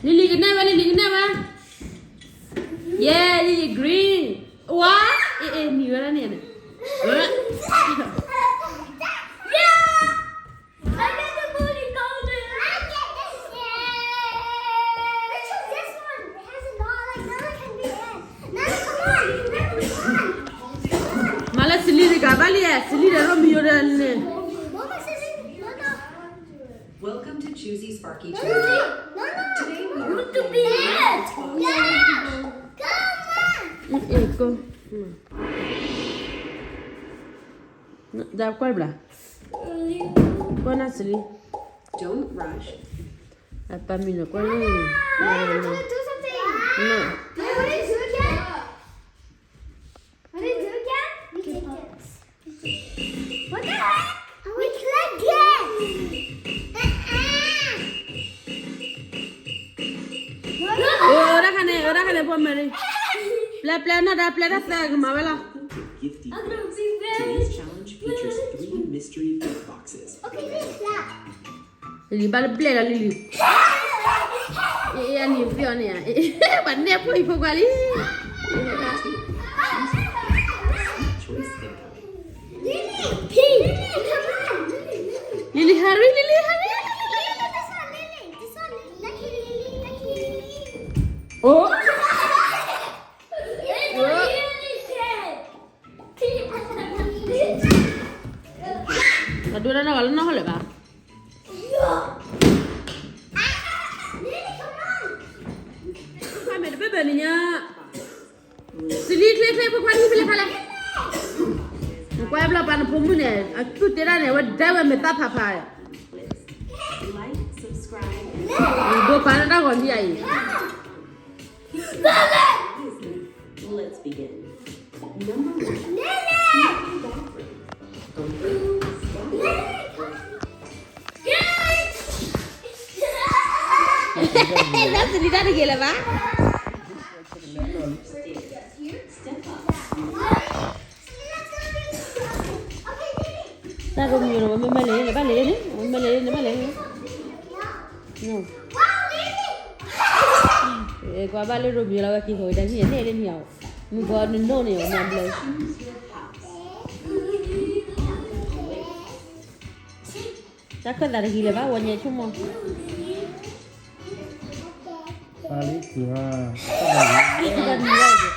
Lily kenapa? Lily kenapa? Yeah, Lily green. What? Ni mana ni? Malah Celine kabali ya, Celine Romeo dan. Welcome to Choosy Sparky Tuesday. Today we are to be here. Go. Dah kuat belah. Kau nak Celine? Don't rush. Apa minum kau ni? Do something. No. Do you want to do again? Want to do again? We can do this. What the heck? We can again. Orang kan pun mari. Plan dah saya kemana? Gifty. Today's challenge features 3 mystery gift boxes. Okay, this is that. Lily balik play lah Lily. Ni pion ni. Pandai pun ibu kali. Choice income. Lily, pink. Come on. Lily hurry. This one, Lily. This one, lucky Lily. Oh. Aduh, dah nak kalau nak ba? Kami ada apa ni nya? Celine klek pun kau ni boleh kalah. Kau yang belah pan pun ni, aku tiada ni, wad dah meta papa. Like, subscribe, Ibu pan dah kau ni ay. Let's begin. Number 1. Dah Celine dah gila ba? Step up. Dah Romeo nama balik ni. No. Kau balik Romeo lah kaki kau dah ni awak. Mu buat ni ni awak balik. Takkan dah gila ba? Wanya cuma. Balik gua. Itu kan dia je.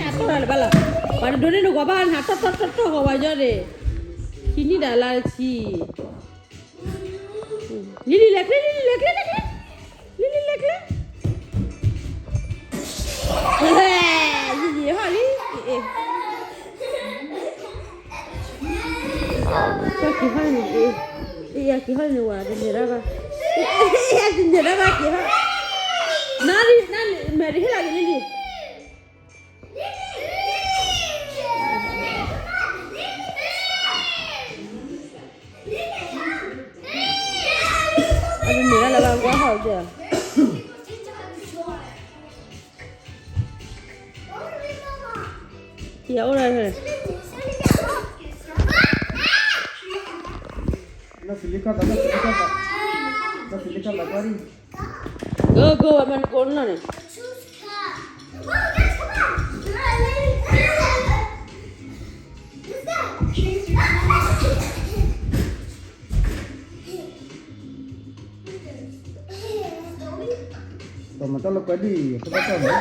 Apa lah bala? Pada dulu ni gua bahan hatat kau wajar deh. Sini dah lah si. Lily lek. Gigi hari. Kihal ni. Iya kihal ni wah sendiri apa? Iya sendiri apa kihal? Nari meri lagi Lily. Aduh mera lah gua hau je. Ya orang. Dah silika lagi. Go aman corner ni. Tomato lo kadi, apa kata?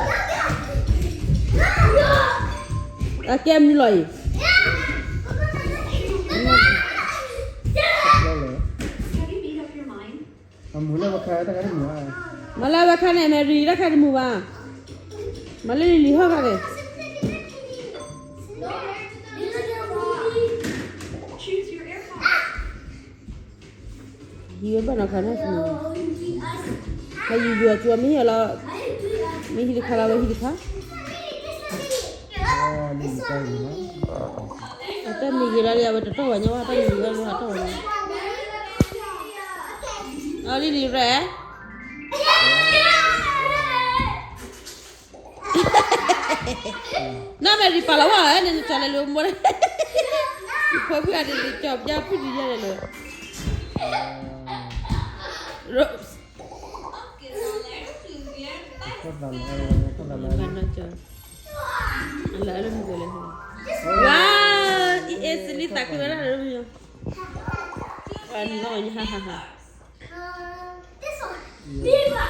Akem ni loi. Have you made up your mind? Kamu nak makan tak ada mua. Malah bakal ni meri dah kan mu ba. Malah Lily ha kan. Choose your AirPods. Hiyo bana kana sini. Kayu jual cua mi ala mi hidup kalau hidup ha. Oh, ni bukan mua. Atau mi gila dia betul tu banyak apa mi gila lu atau. Ali di re. Nama di Palawan ni cakap lu umur. Kau pun ada di job, jadi dia le. Rose. Có làm có làm Mana je? Alah, alam boleh. Wow, Celine tak kira alam yo. No, ha ha ha. This one. Viva.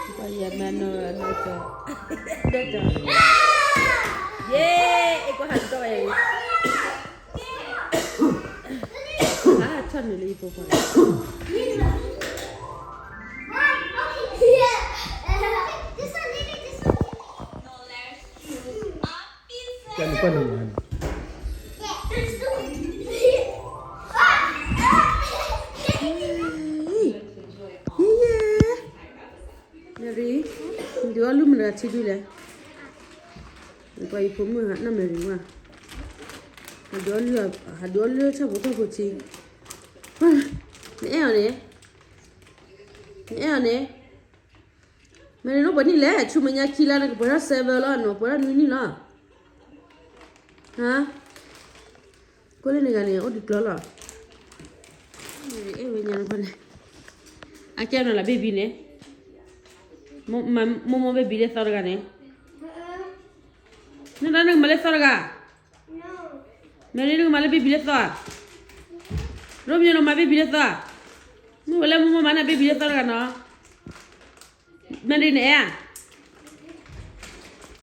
Supaya mana je. Dah je. Yeay, ikut hantu ya. Ah, can ni ibu pun. Jangan lupa nih. Nari, dia lu mana cidu le. Kau ibu mu nak nama dia. Dia lu cakap apa sih? Ni ni. Mana no bani le, cuma nya kila nak pernah sevel lah, no pernah ni lah. Ha? Kau ni kan ni, oh diklar lah. Banyak apa ni? Akhirnya nak baby ni. Mau baby dia tahu kan ni? Ni dah nak malas tahu kan? Mana ni malas baby dia tahu? Romeo no baby dia tahu? Mu boleh mu mana baby dia tahu kan? Mana ni ya?